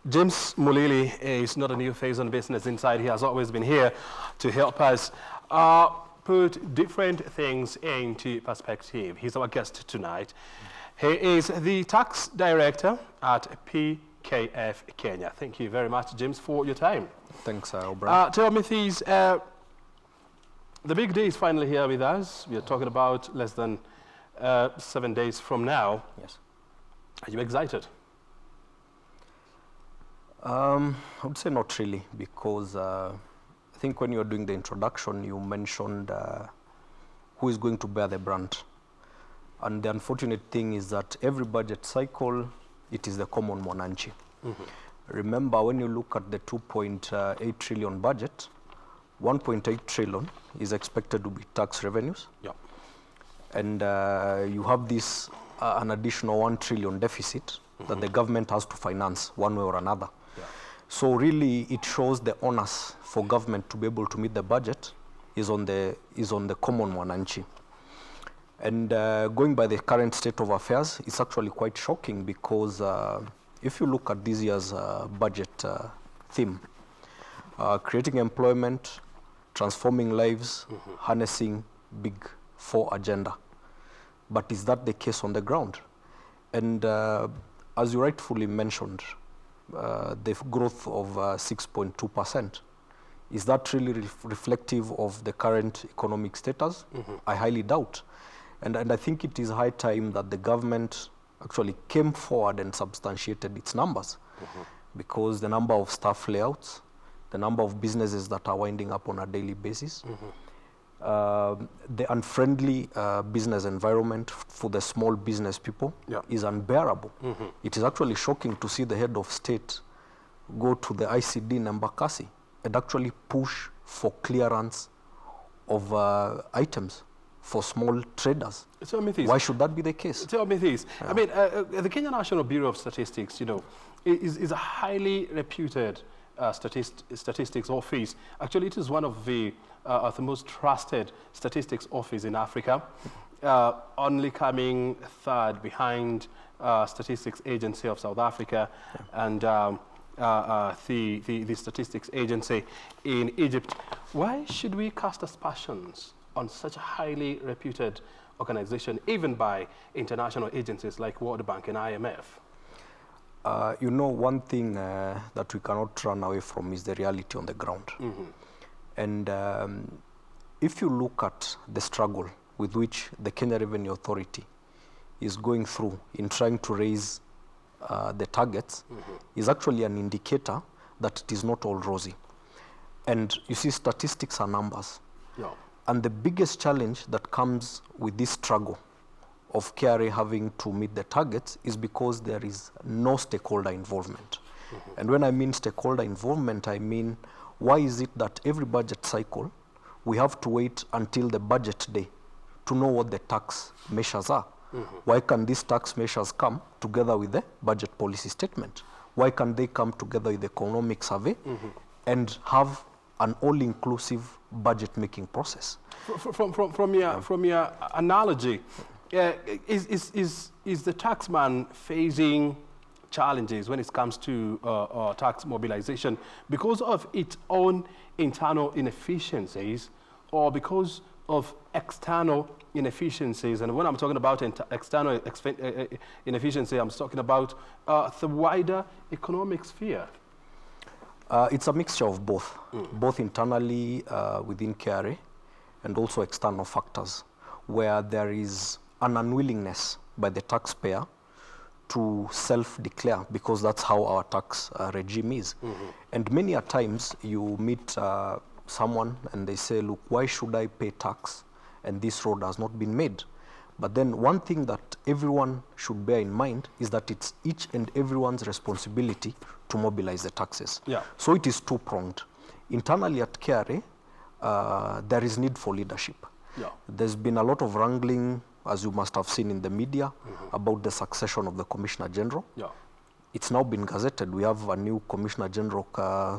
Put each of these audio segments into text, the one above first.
James Mulili is not a new face on Business Inside. He has always been here to help us put different things into perspective. He's our guest tonight. He is the tax director at PKF Kenya. Thank you very much, James, for your time. Thanks, O'Brien. Tell me this, the big day is finally here with us. We are talking about less than 7 days from now. Yes. Are you excited? I would say not really, because I think when you were doing the introduction, you mentioned who is going to bear the brunt. And the unfortunate thing is that every budget cycle, it is the common mwananchi. Mm-hmm. Remember, when you look at the 2.8 trillion budget, 1.8 trillion is expected to be tax revenues. Yeah. And you have this an additional 1 trillion deficit mm-hmm. that the government has to finance one way or another. Yeah. So really, it shows the onus for government to be able to meet the budget is on the common mwananchi. And going by the current state of affairs, it's actually quite shocking, because if you look at this year's budget theme, creating employment, transforming lives, mm-hmm. harnessing big four agenda. But is that the case on the ground? And as you rightfully mentioned, the growth of 6.2%, is that really reflective of the current economic status? Mm-hmm. I highly doubt. And I think it is high time that the government actually came forward and substantiated its numbers, mm-hmm. because the number of staff layouts, the number of businesses that are winding up on a daily basis, mm-hmm. The unfriendly business environment for the small business people yeah. is unbearable. Mm-hmm. It is actually shocking to see the head of state go to the ICD in Embakasi and actually push for clearance of items for small traders. Tell me this. Why should that be the case? Tell me this. Yeah. I mean, the Kenya National Bureau of Statistics, you know, is a highly reputed statistics office. Actually, it is one of the most trusted statistics office in Africa, only coming third behind Statistics Agency of South Africa yeah. and the Statistics Agency in Egypt. Why should we cast aspersions on such a highly reputed organization, even by international agencies like World Bank and IMF? You know, one thing that we cannot run away from is the reality on the ground. Mm-hmm. And if you look at the struggle with which the Kenya Revenue Authority is going through in trying to raise the targets, mm-hmm. is actually an indicator that it is not all rosy. And you see, statistics are numbers. Yeah. And the biggest challenge that comes with this struggle of KRA having to meet the targets is because there is no stakeholder involvement. Mm-hmm. And when I mean stakeholder involvement, I mean, why is it that every budget cycle, we have to wait until the budget day to know what the tax measures are? Mm-hmm. Why can these tax measures come together with the budget policy statement? Why can they come together with the economic survey mm-hmm. and have an all-inclusive budget-making process? From your analogy, is the taxman facing challenges when it comes to tax mobilization because of its own internal inefficiencies, or because of external inefficiencies? And when I'm talking about external inefficiency, I'm talking about the wider economic sphere. It's a mixture of both, both internally within KRA and also external factors, where there is an unwillingness by the taxpayer to self-declare, because that's how our tax regime is. Mm-hmm. And many a times you meet someone and they say, look, why should I pay tax and this road has not been made? But then one thing that everyone should bear in mind is that it's each and everyone's responsibility to mobilize the taxes. Yeah. So it is two-pronged. Internally at KRA, there is need for leadership. Yeah. There's been a lot of wrangling, as you must have seen in the media, mm-hmm. about the succession of the Commissioner General. Yeah. It's now been gazetted. We have a new Commissioner General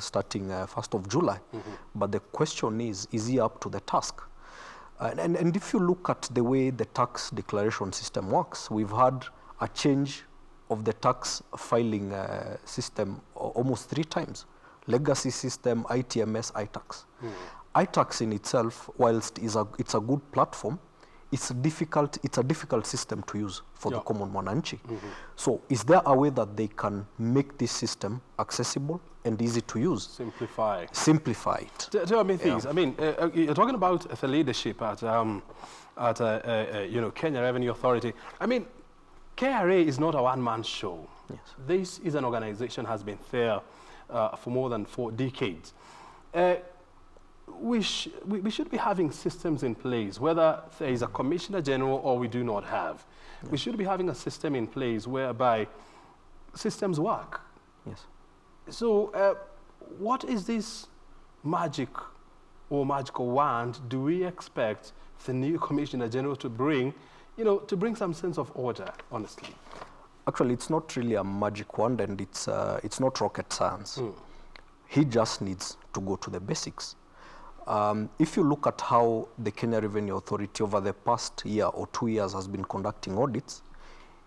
starting 1st of July. Mm-hmm. But the question is he up to the task? And if you look at the way the tax declaration system works, we've had a change of the tax filing system almost 3 times. Legacy system, ITMS, iTax. iTax in itself, whilst it's a good platform, it's a difficult system to use for the common mwananchi. So is there a way that they can make this system accessible and easy to use? Simplify it. Tell me things. I mean, you're talking about the leadership at Kenya Revenue Authority. I mean, KRA is not a one-man show. Yes. This is an organization has been there for more than 4 decades. We should be having systems in place, whether there is a Commissioner General or we do not have. We should be having a system in place whereby systems work. Yes. So what is this magic or magical wand do we expect the new Commissioner General to bring, to bring some sense of order, honestly? Actually, it's not really a magic wand, and it's not rocket science. He just needs to go to the basics. If you look at how the Kenya Revenue Authority over the past year or 2 years has been conducting audits,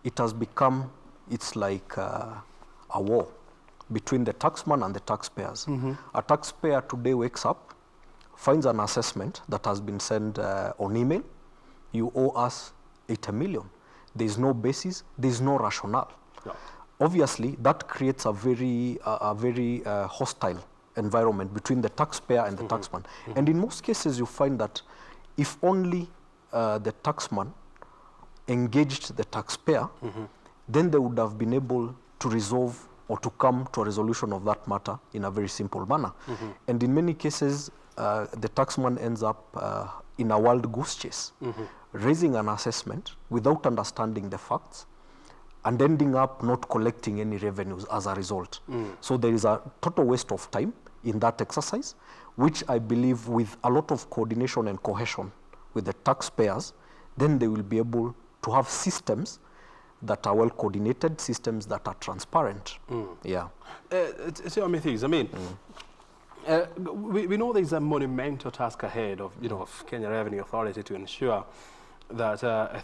it has become, it's like a war between the taxman and the taxpayers. A taxpayer today wakes up, finds an assessment that has been sent on email. You owe us 80 million. There's no basis, there's no rationale. Yeah. Obviously, that creates a very hostile environment between the taxpayer and the taxman. And in most cases, you find that if only the taxman engaged the taxpayer, then they would have been able to resolve or to come to a resolution of that matter in a very simple manner. And in many cases, the taxman ends up in a wild goose chase, raising an assessment without understanding the facts and ending up not collecting any revenues as a result. So there is a total waste of time in that exercise, which I believe with a lot of coordination and cohesion with the taxpayers, then they will be able to have systems that are well coordinated, systems that are transparent. Yeah. So many things. I mean, we know there's a monumental task ahead of of Kenya Revenue Authority to ensure that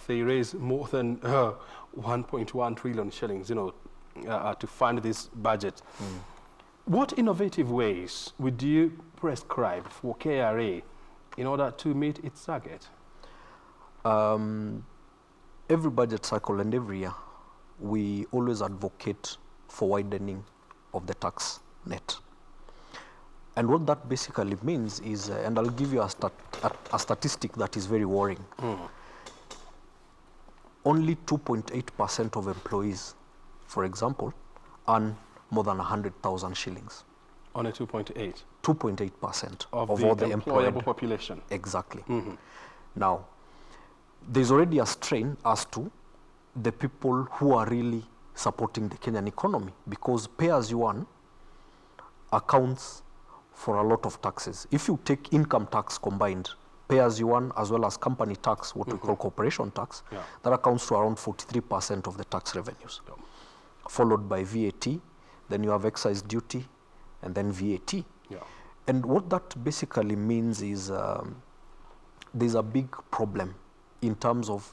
they raise more than 1.1 trillion shillings, to fund this budget. What innovative ways would you prescribe for KRA in order to meet its target? Every budget cycle and every year, we always advocate for widening of the tax net. And what that basically means is, and I'll give you a statistic that is very worrying. Only 2.8% of employees, for example, earn more than 100,000 shillings. Only 2.8? 2.8% of all the the employable population. Exactly. Now, there's already a strain as to the people who are really supporting the Kenyan economy, because pay as you earn accounts for a lot of taxes. If you take income tax combined, pay as you earn as well as company tax, what we call corporation tax, that accounts to around 43% of the tax revenues, followed by VAT, then you have excise duty, and then VAT. And what that basically means is there's a big problem in terms of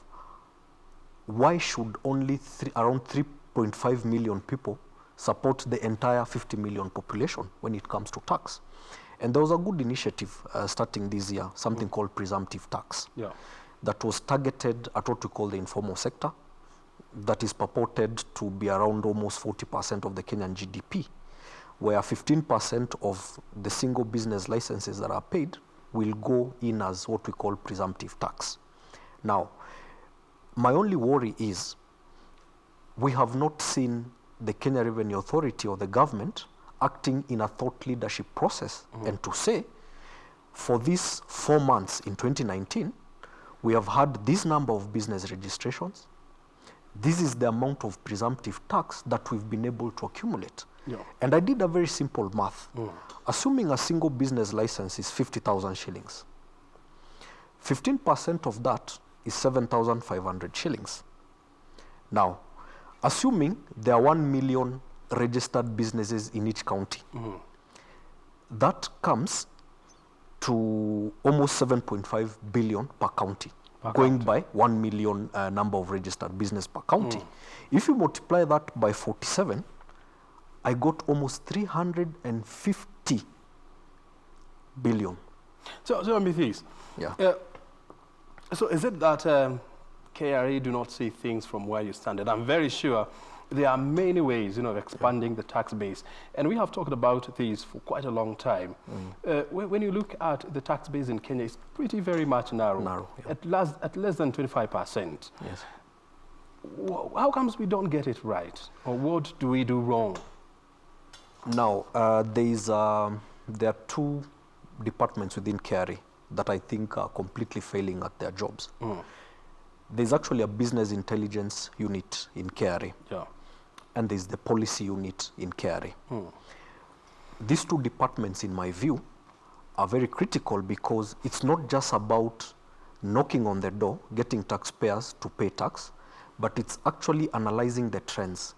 why should only around 3.5 million people support the entire 50 million population when it comes to tax. And there was a good initiative starting this year, something called Presumptive Tax, that was targeted at what we call the informal sector, that is purported to be around almost 40% of the Kenyan GDP, where 15% of the single business licenses that are paid will go in as what we call presumptive tax. Now, my only worry is we have not seen the Kenya Revenue Authority or the government acting in a thought leadership process and to say, for these 4 months in 2019, we have had this number of business registrations. This is the amount of presumptive tax that we've been able to accumulate. And I did a very simple math. Assuming a single business license is 50,000 shillings, 15% of that is 7,500 shillings. Now, assuming there are 1 million registered businesses in each county, that comes to almost 7.5 billion per county, going by 1 million number of registered business per county. If you multiply that by 47, I got almost 350 billion. So let me think. Yeah. So is it that KRA do not see things from where you stand? And I'm very sure there are many ways, of expanding the tax base. And we have talked about this for quite a long time. When you look at the tax base in Kenya, it's pretty very much narrow. Yeah. At less than 25%. Yes. How comes we don't get it right? Or what do we do wrong? Now, there are two departments within KRA that I think are completely failing at their jobs. There's actually a business intelligence unit in KRA. Yeah. And there's the policy unit in KRA. These two departments, in my view, are very critical because it's not just about knocking on the door, getting taxpayers to pay tax, but it's actually analyzing the trends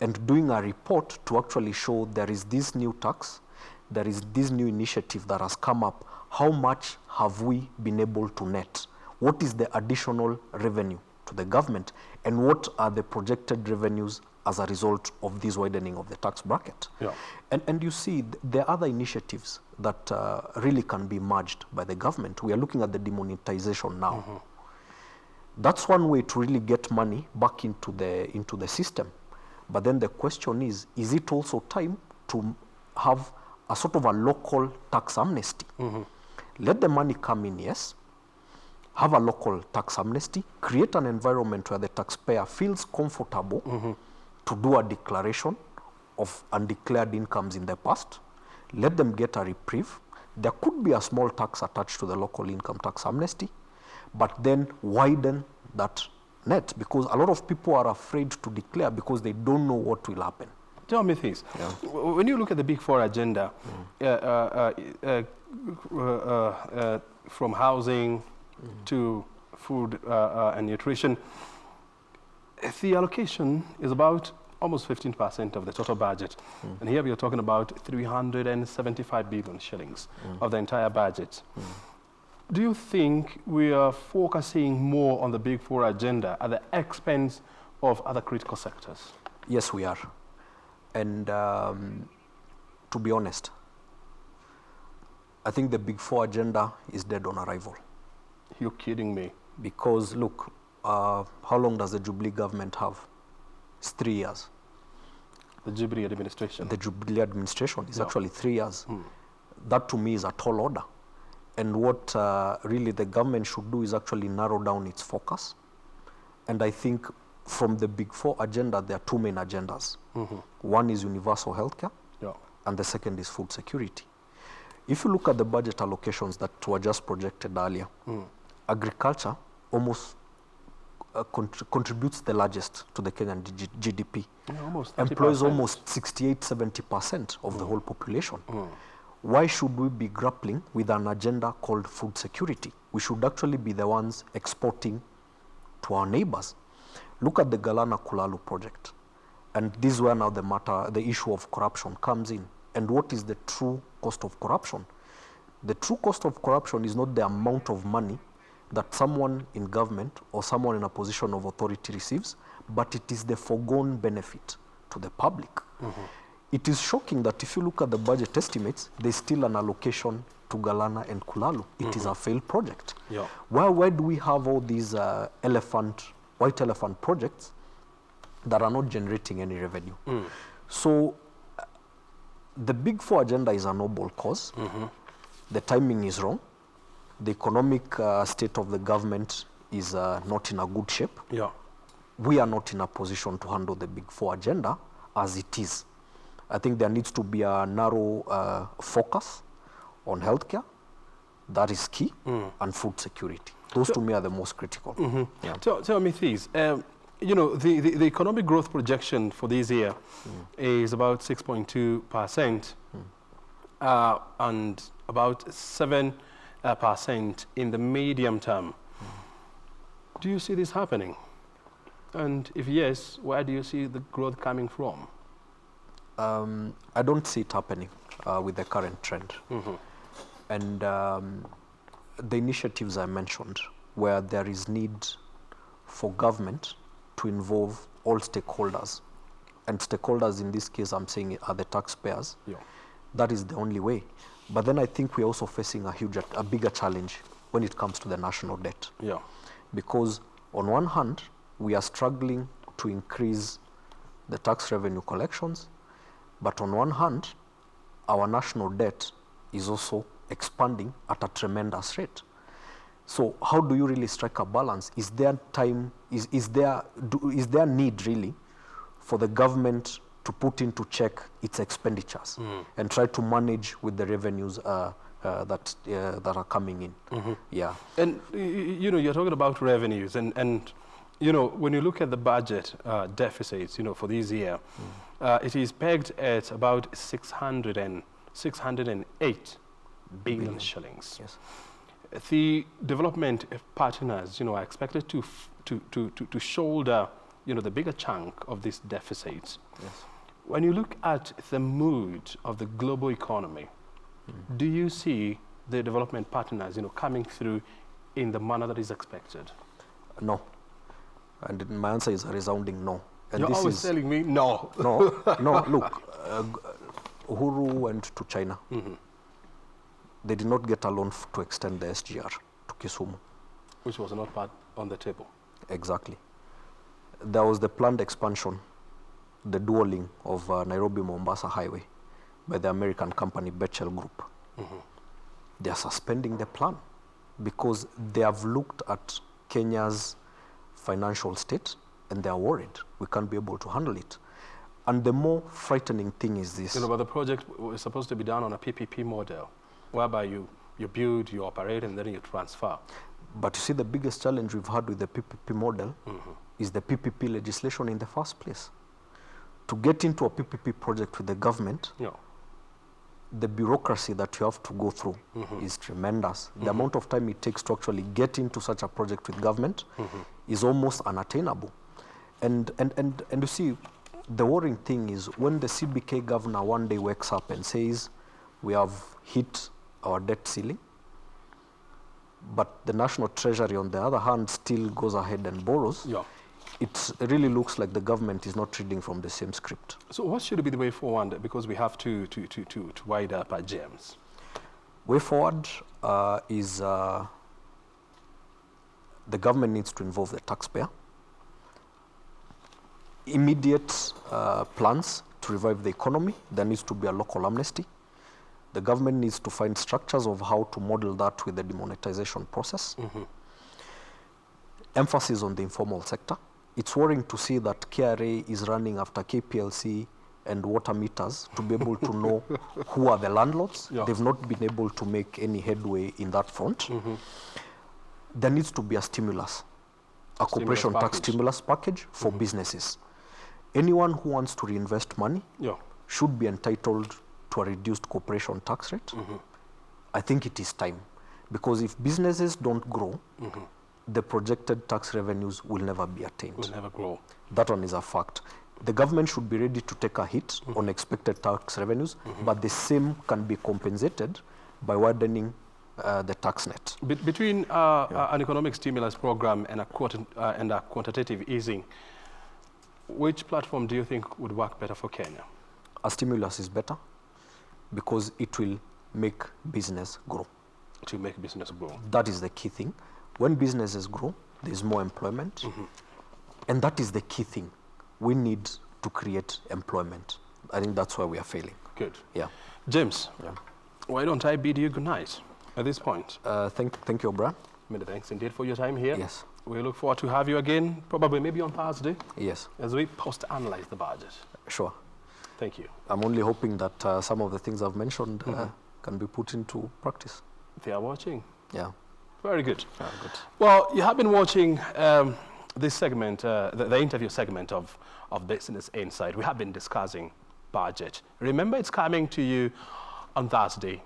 and doing a report to actually show there is this new tax, there is this new initiative that has come up. How much have we been able to net? What is the additional revenue to the government? And what are the projected revenues as a result of this widening of the tax bracket? Yeah. And you see, there are other initiatives that really can be merged by the government. We are looking at the demonetization now. That's one way to really get money back into the system. But then the question is it also time to have a sort of a local tax amnesty? Let the money come in, yes. Have a local tax amnesty, create an environment where the taxpayer feels comfortable to do a declaration of undeclared incomes in the past. Let them get a reprieve. There could be a small tax attached to the local income tax amnesty, but then widen that net, because a lot of people are afraid to declare because they don't know what will happen. Tell me this. Yeah. When you look at the Big Four agenda, from housing to food and nutrition, the allocation is about almost 15% of the total budget. And here we are talking about 375 billion shillings of the entire budget. Do you think we are focusing more on the Big Four agenda at the expense of other critical sectors? Yes, we are. And to be honest, I think the Big Four agenda is dead on arrival. You're kidding me. Because look, how long does the Jubilee government have? It's 3 years. The Jubilee administration? The Jubilee administration is actually 3 years. That to me is a tall order. And what really the government should do is actually narrow down its focus. And I think from the Big Four agenda, there are two main agendas. One is universal healthcare, and the second is food security. If you look at the budget allocations that were just projected earlier, agriculture almost contributes the largest to the Kenyan GDP. Almost employs almost 68-70% of the whole population. Why should we be grappling with an agenda called food security? We should actually be the ones exporting to our neighbors. Look at the Galana Kulalu project. And this is where now the issue of corruption comes in. And what is the true cost of corruption? The true cost of corruption is not the amount of money that someone in government or someone in a position of authority receives, but it is the foregone benefit to the public. It is shocking that if you look at the budget estimates, there's still an allocation to Galana and Kulalu. It is a failed project. Why do we have all these white elephant projects that are not generating any revenue? So the Big Four agenda is a noble cause. The timing is wrong. The economic state of the government is not in a good shape. We are not in a position to handle the Big Four agenda as it is. I think there needs to be a narrow focus on healthcare. That is key, and food security. Those to me are the most critical. Tell me this. The economic growth projection for this year is about 6.2%, and about 7% in the medium term. Do you see this happening? And if yes, where do you see the growth coming from? I don't see it happening with the current trend. And the initiatives I mentioned, where there is need for government to involve all stakeholders and stakeholders in this case I'm saying are the taxpayers, Yeah. that is the only way. But then I think we're also facing a bigger challenge when it comes to the national debt. Yeah. Because on one hand, we are struggling to increase the tax revenue collections, but on one hand, our national debt is also expanding at a tremendous rate. So how do you really strike a balance? Is there need really for the government to put into check its expenditures and try to manage with the revenues that are coming in? Yeah. And you're talking about revenues, and when you look at the budget deficits, for this year, it is pegged at about 608 billion shillings. Yes. The development partners, are expected to shoulder, the bigger chunk of these deficits. Yes. When you look at the mood of the global economy, do you see the development partners, coming through in the manner that is expected? No. And my answer is a resounding no. And You're this always is telling me no. No, look, Uhuru went to China. They did not get a loan to extend the SGR to Kisumu. Which was not part on the table. Exactly. There was the planned expansion, the dualing of Nairobi-Mombasa Highway by the American company Bechtel Group. They are suspending the plan because they have looked at Kenya's financial state and they are worried we can't be able to handle it. And the more frightening thing is this. But the project was supposed to be done on a PPP model, whereby you build, you operate, and then you transfer. But you see, the biggest challenge we've had with the PPP model is the PPP legislation in the first place. To get into a PPP project with the government, the bureaucracy that you have to go through is tremendous. The amount of time it takes to actually get into such a project with government is almost unattainable. And you see, the worrying thing is when the CBK governor one day wakes up and says, we have hit our debt ceiling, but the National Treasury, on the other hand, still goes ahead and borrows, it really looks like the government is not reading from the same script. So what should be the way forward? Because we have to wide up our gems. Way forward is the government needs to involve the taxpayer. Immediate plans to revive the economy. There needs to be a local amnesty. The government needs to find structures of how to model that with the demonetization process. Emphasis on the informal sector. It's worrying to see that KRA is running after KPLC and water meters to be able to know who are the landlords. They've not been able to make any headway in that front. There needs to be a stimulus, a corporation tax stimulus package for businesses. Anyone who wants to reinvest money should be entitled to a reduced corporation tax rate. I think it is time, because if businesses don't grow, the projected tax revenues will never be attained. Will never grow. That one is a fact. The government should be ready to take a hit on expected tax revenues, but the same can be compensated by widening the tax net. Between an economic stimulus program and a quantitative easing, which platform do you think would work better for Kenya? A stimulus is better because it will make business grow. To make business grow. That is the key thing. When businesses grow, there's more employment. And that is the key thing. We need to create employment. I think that's why we are failing. Good. Yeah. James, why don't I bid you good night at this point? Thank you, Obra. Many thanks indeed for your time here. Yes. We look forward to have you again, probably maybe on Thursday. Yes. As we post-analyze the budget. Sure. Thank you. I'm only hoping that some of the things I've mentioned can be put into practice. They are watching. Yeah. Very good. Good. Well, you have been watching this segment, the interview segment of Business Insight. We have been discussing budget. Remember, it's coming to you on Thursday.